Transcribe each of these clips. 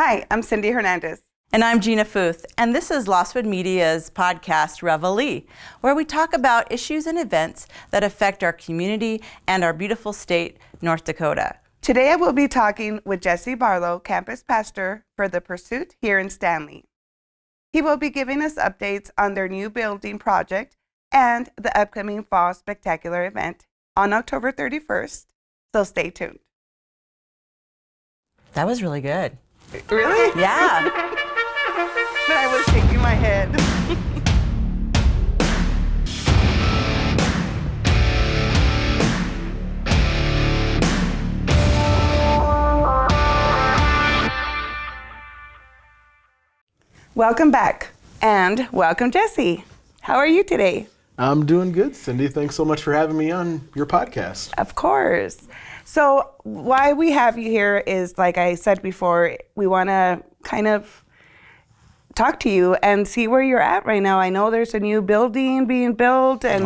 Hi, I'm Cindy Hernandez. And I'm Gina Futh, and this is Lostwood Media's podcast, Reveille, where we talk about issues and events that affect our community and our beautiful state, North Dakota. Today I will be talking with Jessie Barlow, campus pastor for The Pursuit here in Stanley. He will be giving us updates on their new building project and the upcoming Fall Spectacular event on October 31st, so stay tuned. That was really good. Really? Yeah. But I was shaking my head. Welcome back, and welcome, Jessie. How are you today? I'm doing good, Cindy. Thanks so much for having me on your podcast. Of course. So why we have you here is, like I said before, we want to kind of talk to you and see where you're at right now. I know there's a new building being built and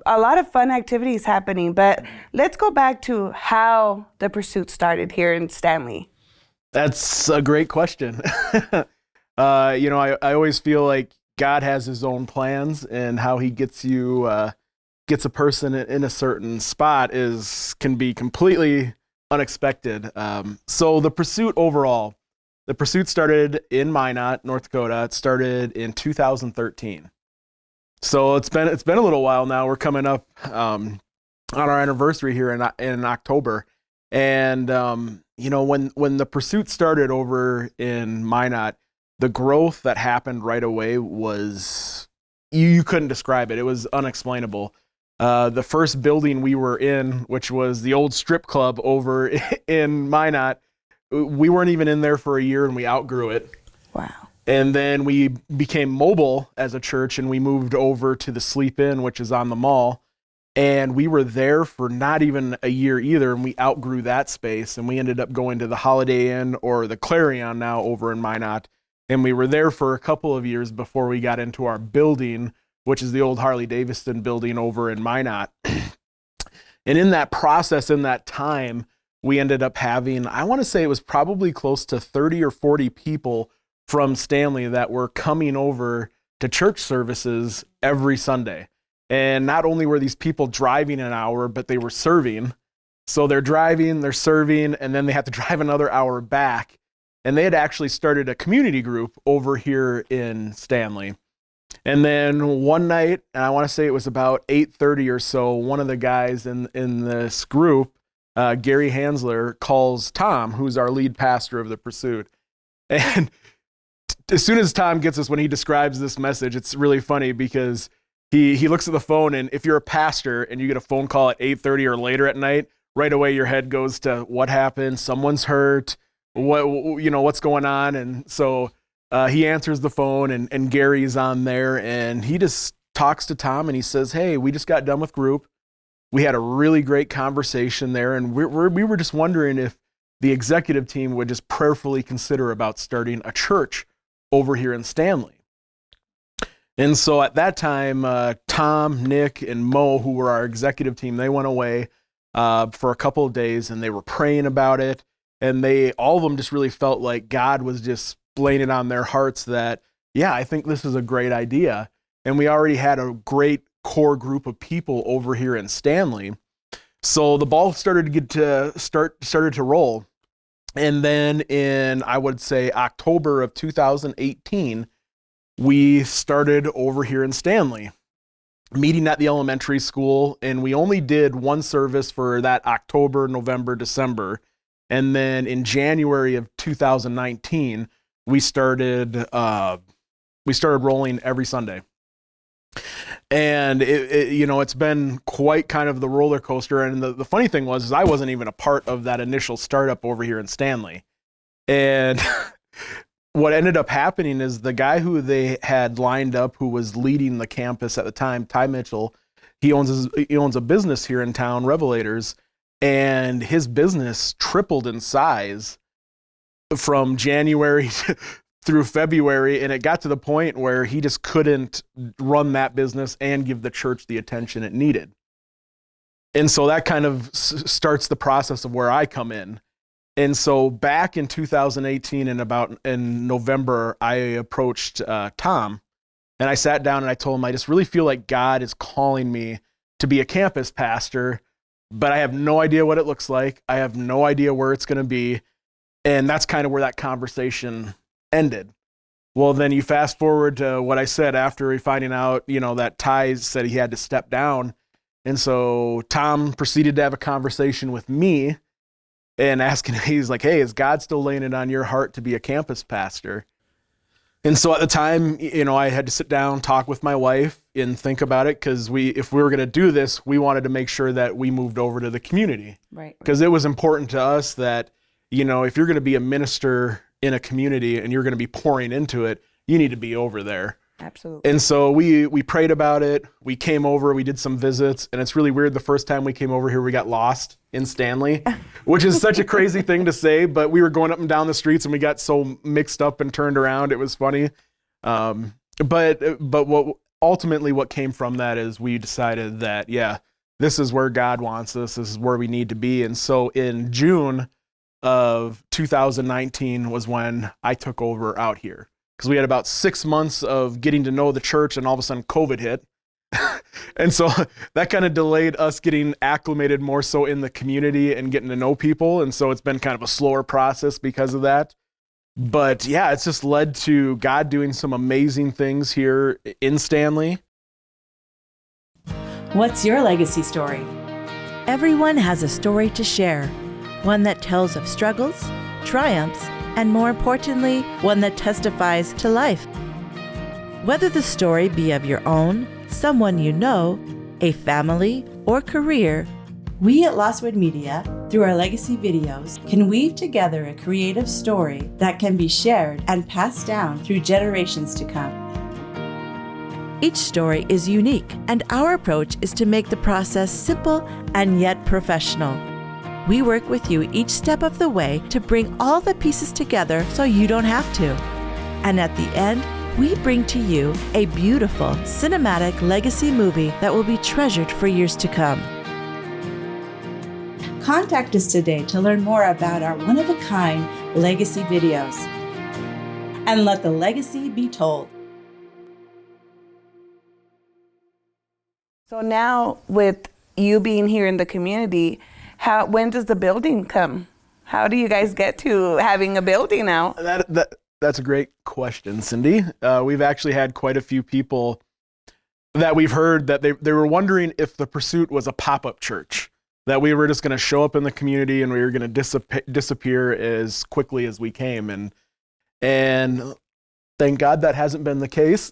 a lot of fun activities happening, but let's go back to how the pursuit started here in Stanley. That's a great question. I always feel like God has his own plans, and how he gets a person in a certain spot can be completely unexpected. So the pursuit overall, the pursuit started in Minot, North Dakota. It started in 2013. So it's been a little while now. We're coming up on our anniversary here in October. And when the pursuit started over in Minot, the growth that happened right away was, you couldn't describe it. It was unexplainable. The first building we were in, which was the old strip club over in Minot, we weren't even in there for a year and we outgrew it. Wow. And then we became mobile as a church and we moved over to the Sleep Inn, which is on the mall. And we were there for not even a year either, and we outgrew that space. And we ended up going to the Holiday Inn, or the Clarion now, over in Minot. And we were there for a couple of years before we got into our building, which is the old Harley-Davidson building over in Minot. And in that process, in that time, we ended up having, I want to say it was probably close to 30 or 40 people from Stanley that were coming over to church services every Sunday. And not only were these people driving an hour, but they were serving. So they're driving, they're serving, and then they have to drive another hour back. And they had actually started a community group over here in Stanley. And then one night, and I want to say it was about 8:30 or so, one of the guys in this group, Gary Hansler, calls Tom, who's our lead pastor of the Pursuit. And as soon as Tom gets us, when he describes this message, it's really funny because he looks at the phone, and if you're a pastor and you get a phone call at 8:30 or later at night, right away your head goes to what happened, someone's hurt, what's going on. And so he answers the phone, and Gary's on there, and he just talks to Tom, and he says, "Hey, we just got done with group. We had a really great conversation there, and we were just wondering if the executive team would just prayerfully consider about starting a church over here in Stanley." And so at that time, Tom, Nick, and Mo, who were our executive team, they went away for a couple of days, and they were praying about it. And all of them just really felt like God was just laying it on their hearts that, yeah, I think this is a great idea. And we already had a great core group of people over here in Stanley. So the ball started to roll. And then in, I would say, October of 2018, we started over here in Stanley, meeting at the elementary school. And we only did one service for that October, November, December. And then in January of 2019, we started rolling every Sunday. And it's been quite kind of the roller coaster. And the funny thing was I wasn't even a part of that initial startup over here in Stanley. And what ended up happening is the guy who they had lined up, who was leading the campus at the time, Ty Mitchell, he owns a business here in town, Reveille, and his business tripled in size from January through February, and it got to the point where he just couldn't run that business and give the church the attention it needed. And so that kind of starts the process of where I come in. And so back in 2018 in November, I approached Tom, and I sat down and I told him, I just really feel like God is calling me to be a campus pastor, but I have no idea what it looks like. I have no idea where it's going to be. And that's kind of where that conversation ended. Well, then you fast forward to what I said after finding out, that Ty said he had to step down. And so Tom proceeded to have a conversation with me and asking, he's like, hey, is God still laying it on your heart to be a campus pastor? And so at the time, I had to sit down, talk with my wife and think about it, because if we were going to do this, we wanted to make sure that we moved over to the community. Right. Because it was important to us that, if you're going to be a minister in a community and you're going to be pouring into it, you need to be over there. Absolutely. And so we prayed about it. We came over, we did some visits, and it's really weird. The first time we came over here, we got lost in Stanley, which is such a crazy thing to say, but we were going up and down the streets and we got so mixed up and turned around. It was funny. But what came from that is we decided that, this is where God wants us. This is where we need to be. And so in June of 2019 was when I took over out here, because we had about 6 months of getting to know the church, and all of a sudden COVID hit. And so that kind of delayed us getting acclimated more so in the community and getting to know people. And so it's been kind of a slower process because of that. But it's just led to God doing some amazing things here in Stanley. What's your legacy story? Everyone has a story to share, one that tells of struggles, triumphs, and more importantly, one that testifies to life. Whether the story be of your own, someone you know, a family, or career, we at Losswood Media, through our legacy videos, can weave together a creative story that can be shared and passed down through generations to come. Each story is unique, and our approach is to make the process simple and yet professional. We work with you each step of the way to bring all the pieces together so you don't have to. And at the end, we bring to you a beautiful cinematic legacy movie that will be treasured for years to come. Contact us today to learn more about our one-of-a-kind legacy videos. And let the legacy be told. So now, with you being here in the community, when does the building come? How do you guys get to having a building now? That's a great question, Cindy. We've actually had quite a few people that we've heard that they were wondering if the Pursuit was a pop-up church, that we were just going to show up in the community and we were going to disappear as quickly as we came. And thank God that hasn't been the case.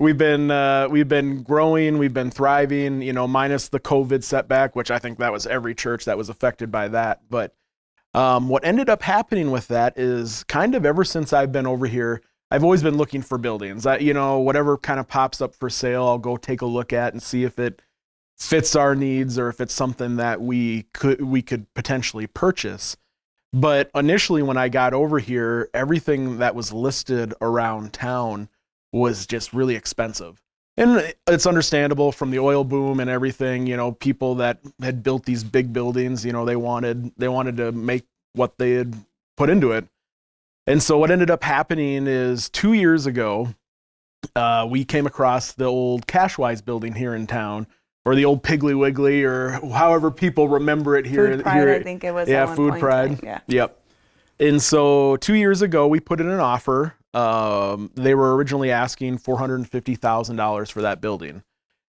We've been growing, we've been thriving, minus the COVID setback, which I think that was every church that was affected by that. But what ended up happening with that is kind of ever since I've been over here, I've always been looking for buildings. Whatever kind of pops up for sale, I'll go take a look at and see if it fits our needs or if it's something that we could potentially purchase. But initially when I got over here, everything that was listed around town was just really expensive. And it's understandable from the oil boom and everything, people that had built these big buildings, they wanted to make what they had put into it. And so what ended up happening is 2 years ago, we came across the old Cashwise building here in town, or the old Piggly Wiggly, or however people remember it here. Food Pride, I think it was. Yeah, Food Pride. Yeah. Yep. And so 2 years ago, we put in an offer. They were originally asking $450,000 for that building.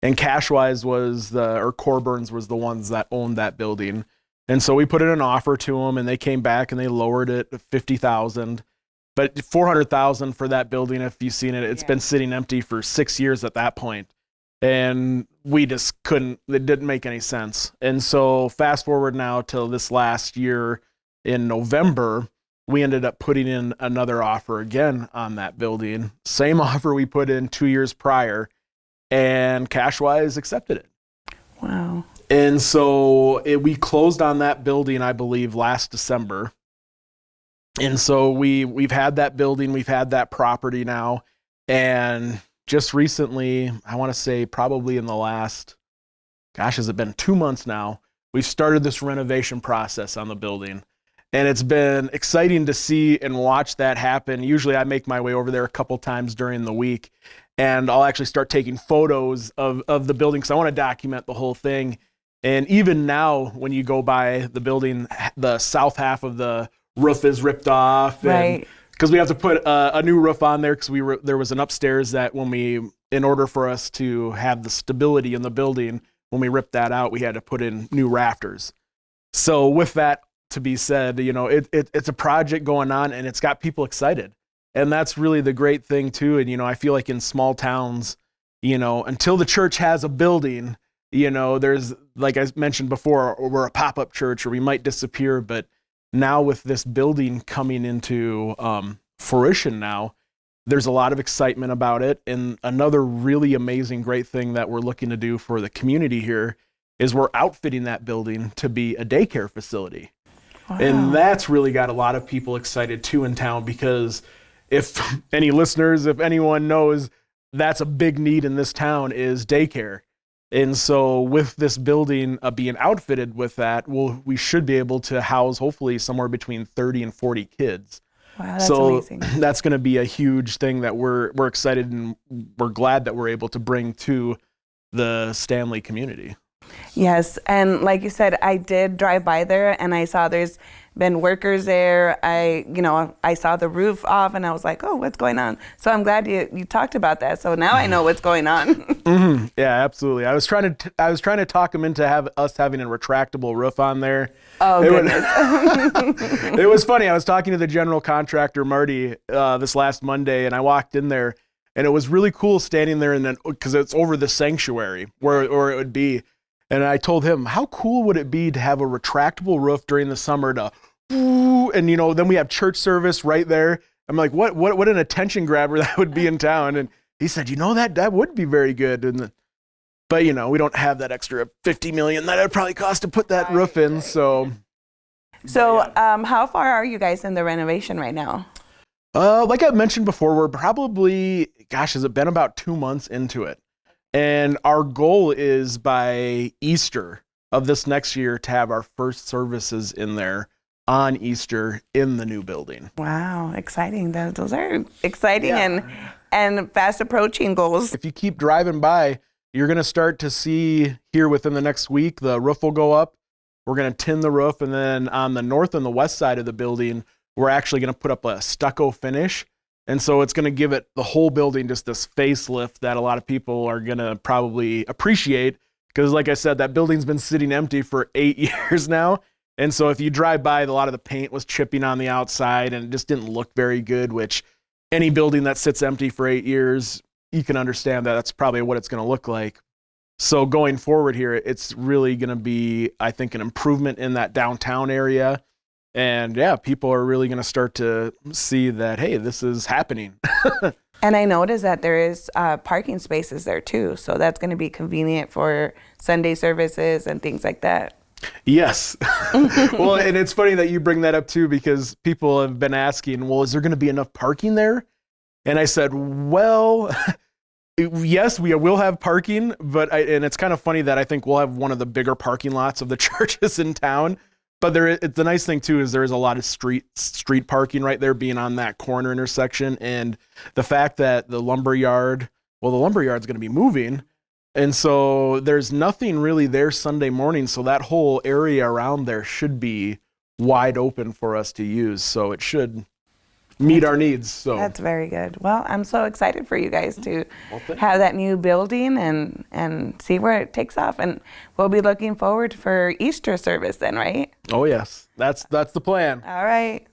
And Cashwise or Corburn's was the ones that owned that building. And so we put in an offer to them, and they came back and they lowered it to $50,000. But $400,000 for that building, if you've seen it, it's been sitting empty for 6 years at that point. And we just it didn't make any sense. And so fast forward now till this last year in November, we ended up putting in another offer again on that building. Same offer we put in 2 years prior, and Cashwise accepted it. Wow. And so we closed on that building, I believe, last December. And so we've had that building, we've had that property now, and just recently, I want to say probably in the last, has it been 2 months now, we've started this renovation process on the building. And it's been exciting to see and watch that happen. Usually I make my way over there a couple times during the week, and I'll actually start taking photos of the building because I want to document the whole thing. And even now, when you go by the building, the south half of the roof is ripped off. Right. Because we have to put a new roof on there because there was an upstairs that in order for us to have the stability in the building, when we ripped that out, we had to put in new rafters. So with that to be said, it's a project going on and it's got people excited. And that's really the great thing too. And, I feel like in small towns, until the church has a building, there's, like I mentioned before, we're a pop-up church or we might disappear. But now with this building coming into fruition now, there's a lot of excitement about it. And another really amazing, great thing that we're looking to do for the community here is we're outfitting that building to be a daycare facility. Wow. And that's really got a lot of people excited too in town, because if anyone knows, that's a big need in this town is daycare. And so with this building being outfitted with that, we should be able to house hopefully somewhere between 30 and 40 kids. Wow, that's amazing. That's going to be a huge thing that we're excited and we're glad that we're able to bring to the Stanley community. Yes, and like you said, I did drive by there and I saw there's been workers there. I saw the roof off and I was like, oh, what's going on? So I'm glad you talked about that. So now I know what's going on. Mm-hmm. Yeah, absolutely. I was trying to talk them into us having a retractable roof on there. Oh, goodness. It was funny. I was talking to the general contractor, Marty, this last Monday, and I walked in there and it was really cool standing there because it's over the sanctuary where it would be. And I told him, how cool would it be to have a retractable roof during the summer and then we have church service right there. I'm like, what an attention grabber that would be in town. And he said, that would be very good. But we don't have that extra $50 million that it'd probably cost to put that roof in. So how far are you guys in the renovation right now? Like I mentioned before, we're probably, has it been about 2 months into it? And our goal is by Easter of this next year to have our first services in there on Easter in the new building. Wow, exciting. Those are exciting and fast approaching goals. If you keep driving by, you're going to start to see here within the next week, the roof will go up. We're going to tin the roof. And then on the north and the west side of the building, we're actually going to put up a stucco finish. And so it's going to give it the whole building just this facelift that a lot of people are going to probably appreciate. Because like I said, that building's been sitting empty for 8 years now. And so if you drive by, a lot of the paint was chipping on the outside and it just didn't look very good, which any building that sits empty for 8 years, you can understand that that's probably what it's going to look like. So going forward here, it's really going to be, I think, an improvement in that downtown area. And people are really going to start to see that, hey, this is happening. And I noticed that there is parking spaces there too. So that's going to be convenient for Sunday services and things like that. Yes. Well, and it's funny that you bring that up too, because people have been asking, well, is there going to be enough parking there? And I said, well, yes, we will have parking, and it's kind of funny that I think we'll have one of the bigger parking lots of the churches in town. But the nice thing too is there is a lot of street parking right there, being on that corner intersection, and the fact that the lumberyard's going to be moving, and so there's nothing really there Sunday morning. So that whole area around there should be wide open for us to use. So it should meet our needs. So that's very good. Well, I'm so excited for you guys to have that new building and see where it takes off. And we'll be looking forward for Easter service then, right? Oh yes, that's the plan. All right.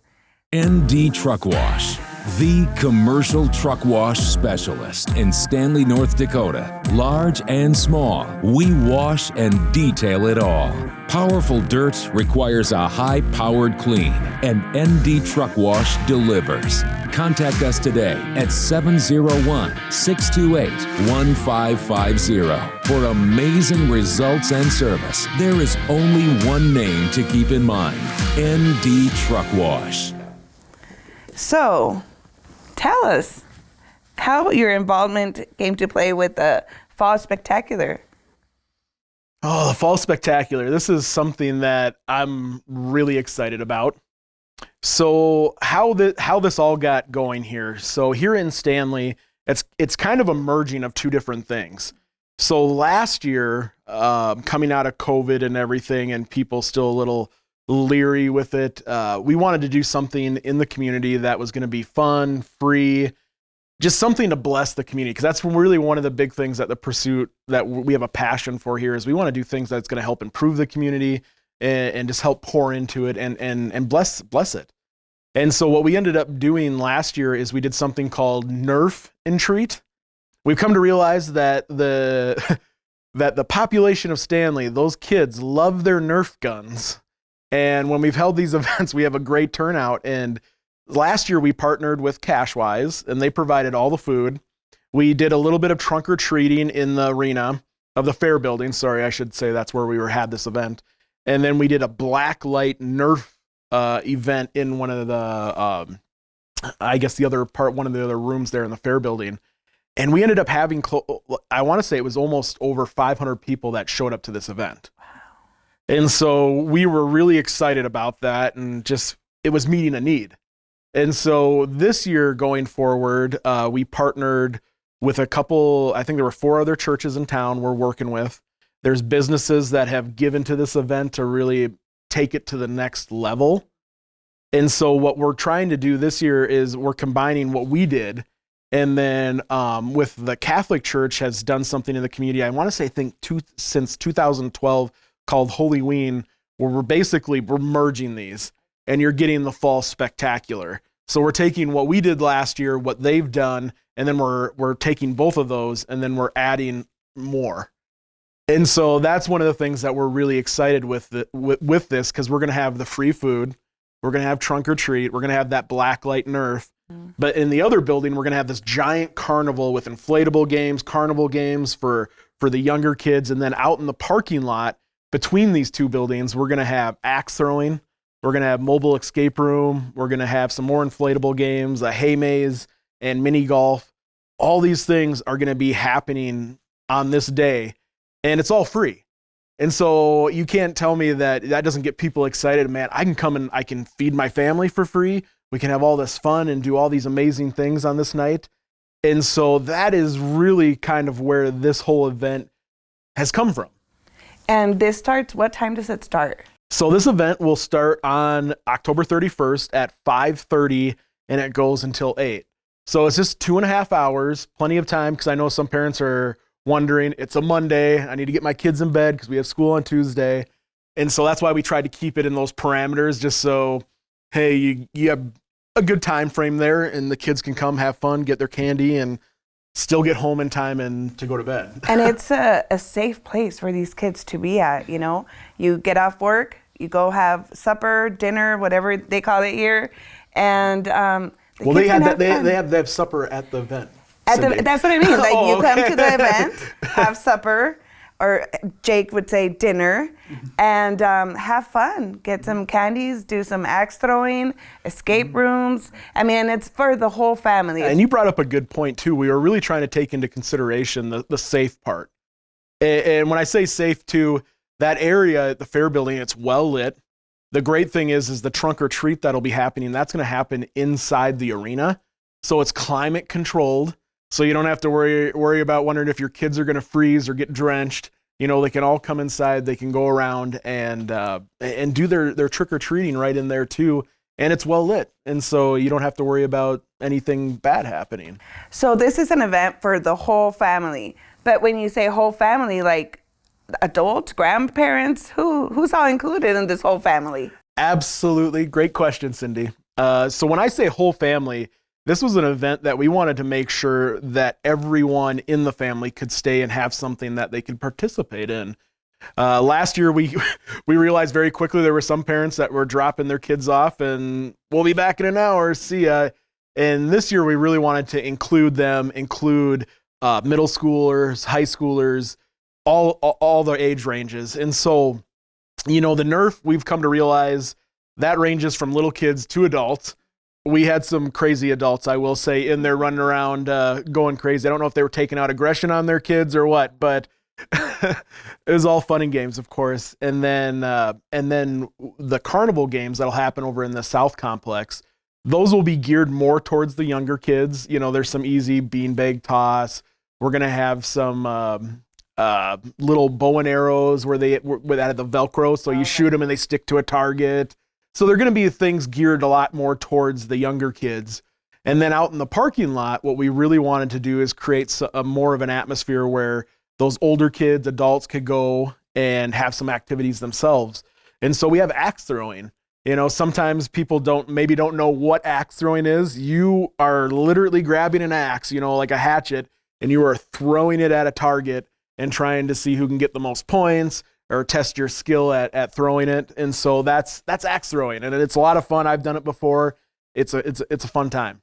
ND Truck Wash, the commercial truck wash specialist in Stanley, North Dakota. Large and small, we wash and detail it all. Powerful dirt requires a high-powered clean, and ND Truck Wash delivers. Contact us today at 701-628-1550 for amazing results and service. There is only one name to keep in mind: ND Truck Wash. So, tell us how your involvement came to play with the Fall Spectacular. Oh, the Fall Spectacular. This is something that I'm really excited about. So how this all got going here. So here in Stanley, it's kind of a merging of two different things. So last year, coming out of COVID and everything, and people still a little leery with it, we wanted to do something in the community that was going to be fun, free, just something to bless the community. Because that's really one of the big things that the pursuit that we have a passion for here is we want to do things that's going to help improve the community and just help pour into it and bless it. And so what we ended up doing last year is we did something called Nerf and Treat. We've come to realize that the population of Stanley, those kids love their Nerf guns. And when we've held these events, we have a great turnout. And last year we partnered with Cashwise and they provided all the food. We did a little bit of trunk or treating in the arena of the fair building. Sorry, I should say that's where we had this event. And then we did a black light Nerf event in one of the, one of the other rooms there in the fair building. And we ended up having, I want to say it was almost over 500 people that showed up to this event. Wow. And so we were really excited about that and just, it was meeting a need. And so this year going forward, we partnered with a couple, I think there were 4 other churches in town we're working with. There's businesses that have given to this event to really take it to the next level. And so what we're trying to do this year is we're combining what we did and then with the Catholic Church has done something in the community. I want to say since 2012 called Holy Ween, where we're merging these and you're getting the fall spectacular. So we're taking what we did last year, what they've done, and then we're taking both of those and then we're adding more. And so that's one of the things that we're really excited with this, because we're going to have the free food. We're going to have trunk or treat. We're going to have that black light Nerf. Mm. But in the other building, we're going to have this giant carnival with inflatable games, carnival games for the younger kids. And then out in the parking lot between these two buildings, we're going to have axe throwing. We're going to have mobile escape room. We're going to have some more inflatable games, a hay maze and mini golf. All these things are going to be happening on this day. And it's all free. And so you can't tell me that doesn't get people excited. Man, I can come and I can feed my family for free. We can have all this fun and do all these amazing things on this night. And so that is really kind of where this whole event has come from. And this starts, what time does it start? So this event will start on October 31st at 5:30 and it goes until 8. So it's just 2.5 hours, plenty of time, because I know some parents are wondering, it's a Monday, I need to get my kids in bed because we have school on Tuesday. And so that's why we tried to keep it in those parameters, just so, hey, you have a good time frame there and the kids can come have fun, get their candy and still get home in time and to go to bed. And it's a safe place for these kids to be at, you know. You get off work, you go have supper, dinner, whatever they call it here, and they have supper at the event. That's what I mean. Like you come to the event, have supper, or Jake would say dinner, and have fun. Get some candies, do some axe throwing, escape rooms. I mean, it's for the whole family. And you brought up a good point too. We were really trying to take into consideration the safe part. And when I say safe too, that area at the fair building, it's well lit. The great thing is the trunk or treat that'll be happening. That's going to happen inside the arena, so it's climate controlled. So you don't have to worry about wondering if your kids are going to freeze or get drenched. You know, they can all come inside. They can go around and do their trick or treating right in there too. And it's well lit, and so you don't have to worry about anything bad happening. So this is an event for the whole family. But when you say whole family, like adults, grandparents, who's all included in this whole family? Absolutely, great question, Cindy. So when I say whole family, this was an event that we wanted to make sure that everyone in the family could stay and have something that they could participate in. Last year, we realized very quickly there were some parents that were dropping their kids off and we'll be back in an hour, see ya. And this year, we really wanted to include middle schoolers, high schoolers, all the age ranges. And so, you know, the Nerf, we've come to realize that ranges from little kids to adults. We had some crazy adults, I will say, in there running around going crazy. I don't know if they were taking out aggression on their kids or what, but It was all fun and games, of course. And then the carnival games that'll happen over in the South Complex, those will be geared more towards the younger kids. You know, there's some easy beanbag toss. We're gonna have some little bow and arrows where they have the Velcro, so you shoot them and they stick to a target. So they're gonna be things geared a lot more towards the younger kids. And then out in the parking lot, what we really wanted to do is create more of an atmosphere where those older kids, adults could go and have some activities themselves. And so we have axe throwing. You know, sometimes people don't know what axe throwing is. You are literally grabbing an axe, you know, like a hatchet, and you are throwing it at a target and trying to see who can get the most points or test your skill at throwing it. And so that's axe throwing, and it's a lot of fun. I've done it before. It's a fun time.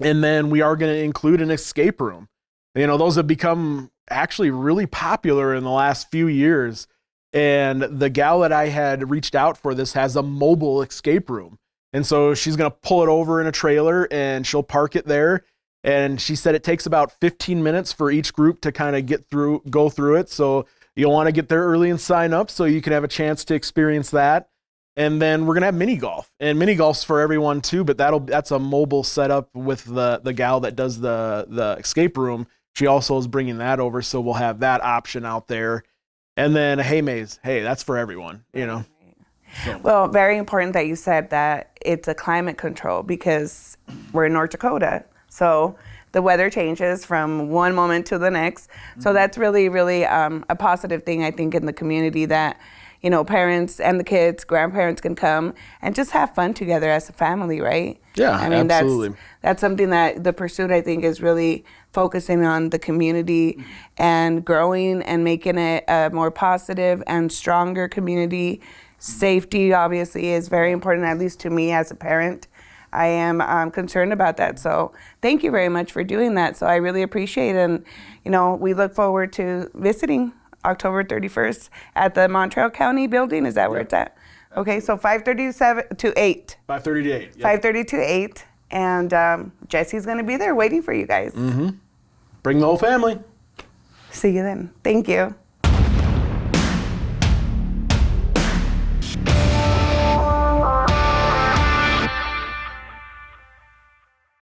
And then we are going to include an escape room. You know, those have become actually really popular in the last few years. And the gal that I had reached out for this has a mobile escape room. And so she's going to pull it over in a trailer and she'll park it there. And she said it takes about 15 minutes for each group to kind of go through it. So you'll want to get there early and sign up so you can have a chance to experience that. And then we're going to have mini golf, and mini golf's for everyone too, but that's a mobile setup with the gal that does the escape room. She also is bringing that over. So we'll have that option out there. And then a hay maze. Hey, that's for everyone, you know? So. Well, very important that you said that it's a climate control, because we're in North Dakota. So the weather changes from one moment to the next. So that's really, really a positive thing, I think, in the community, that, you know, parents and the kids, grandparents can come and just have fun together as a family, right? Yeah, I mean, absolutely. That's something that the Pursuit, I think, is really focusing on the community and growing and making it a more positive and stronger community. Safety, obviously, is very important, at least to me as a parent. I am concerned about that. So thank you very much for doing that. So I really appreciate it. And, you know, we look forward to visiting October 31st at the Montreal County building. Is that where it's at? Okay, so 5:30 to 8. 5:30 to 8. Yep. 5:30 to 8. And Jessie's going to be there waiting for you guys. Mm-hmm. Bring the whole family. See you then. Thank you.